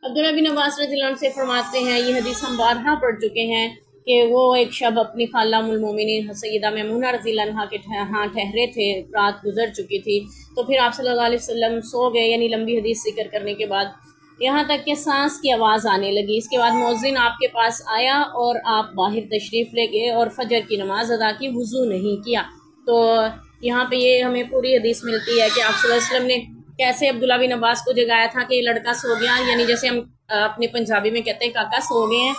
अब्दुल्ला बिन अब्बास रज़ियल्लाहु अन्हु से फरमाते हैं, ये हदीस हम बारहा पढ़ चुके हैं कि वो एक शब अपनी खाला उम्मुल मोमिनीन सैयदा मैमूना रज़ियल्लाहु अन्हा के यहाँ ठहरे थे, रात गुजर चुकी थी। तो फिर आप सल्लल्लाहु अलैहि वसल्लम सो गए, यानी लंबी हदीस जिक्र करने के बाद, यहाँ तक कि सांस की आवाज़ आने लगी। इसके बाद मुअज्जिन आपके पास आया और आप बाहर तशरीफ़ ले गए और फजर की नमाज अदा की, वुज़ू नहीं किया। तो यहाँ पे ये हमें पूरी हदीस मिलती है कि आप सल्लल्लाहु अलैहि वसल्लम ने कैसे अब्दुल्ला बिन अब्बास को जगाया था कि ये लड़का सो गया, यानी जैसे हम अपने पंजाबी में कहते हैं काका सो गए हैं,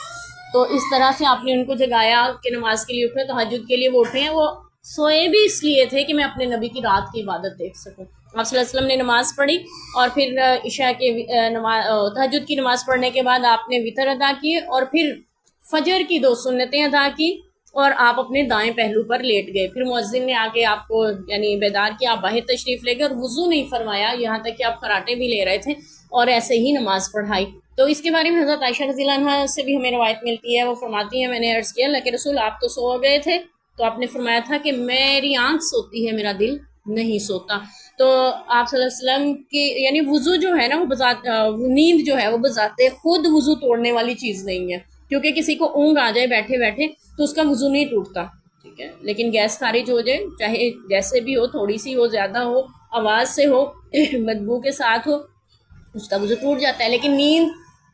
तो इस तरह से आपने उनको जगाया कि नमाज के लिए उठे, तहज्जुद के लिए वो उठे हैं। वो सोए भी इसलिए थे कि मैं अपने नबी की रात की इबादत देख सकूं। आप सल्लल्लाहु अलैहि वसल्लम ने नमाज पढ़ी और फिर इशा के तहज्जुद की नमाज पढ़ने के बाद आपने वितर अदा किए और फिर फजर की 2 सुन्नतें अदा की और आप अपने दाएं पहलू पर लेट गए। फिर मुअज्जिन ने आके आपको यानी बेदार किया, आप बाहर तशरीफ़ ले गए और वुज़ू नहीं फरमाया, यहाँ तक कि आप खराटे भी ले रहे थे और ऐसे ही नमाज पढ़ाई। तो इसके बारे में हज़रत आयशा रज़ियल्लाहु अन्हा से भी हमें रवायत मिलती है। वो फरमाती हैं, मैंने अर्ज़ किया, अल्लाह के रसूल आप तो सो गए थे, तो आपने फरमाया था कि मेरी आँख सोती है, मेरा दिल नहीं सोता। तो आप सल्लल्लाहु अलैहि वसल्लम की यानी वुज़ू जो है ना, वो नींद जो है वो बजाते खुद वुज़ू तोड़ने वाली चीज़ नहीं है, क्योंकि किसी को ऊँग आ जाए बैठे बैठे तो उसका वुज़ू नहीं टूटता, ठीक है। लेकिन गैस खारिज हो जाए, चाहे जैसे भी हो, थोड़ी सी हो, ज़्यादा हो, आवाज़ से हो, बदबू के साथ हो, उसका वुज़ू टूट जाता है। लेकिन नींद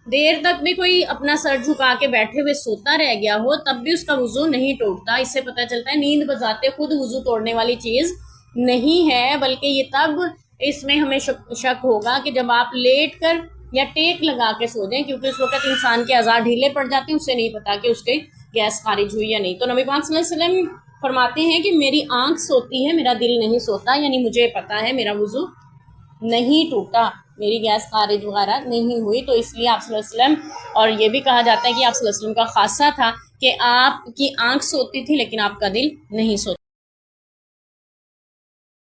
देर तक भी कोई अपना सर झुका के बैठे हुए सोता रह गया हो तब भी उसका वुज़ू नहीं टूटता। इससे पता चलता है नींद बजाते खुद वुज़ू तोड़ने वाली चीज़ नहीं है, बल्कि ये तब इसमें हमें शक होगा कि जब आप लेट कर या टेक लगा के सो जाएं, क्योंकि उस वक्त इंसान के अज़ा ढीले पड़ जाते हैं, उसे नहीं पता कि उसके गैस खारिज हुई या नहीं। तो नबी पाक सल्लल्लाहु अलैहि वसल्लम फरमाते हैं कि मेरी आँख सोती है, मेरा दिल नहीं सोता, यानी मुझे पता है मेरा वुज़ू नहीं टूटा, मेरी गैस खारिज वगैरह नहीं हुई। तो इसलिए आप सल्लल्लाहु अलैहि वसल्लम, और ये भी कहा जाता है कि आप सल्लल्लाहु अलैहि वसल्लम का खासा था कि आपकी आँख सोती थी लेकिन आपका दिल नहीं सोता।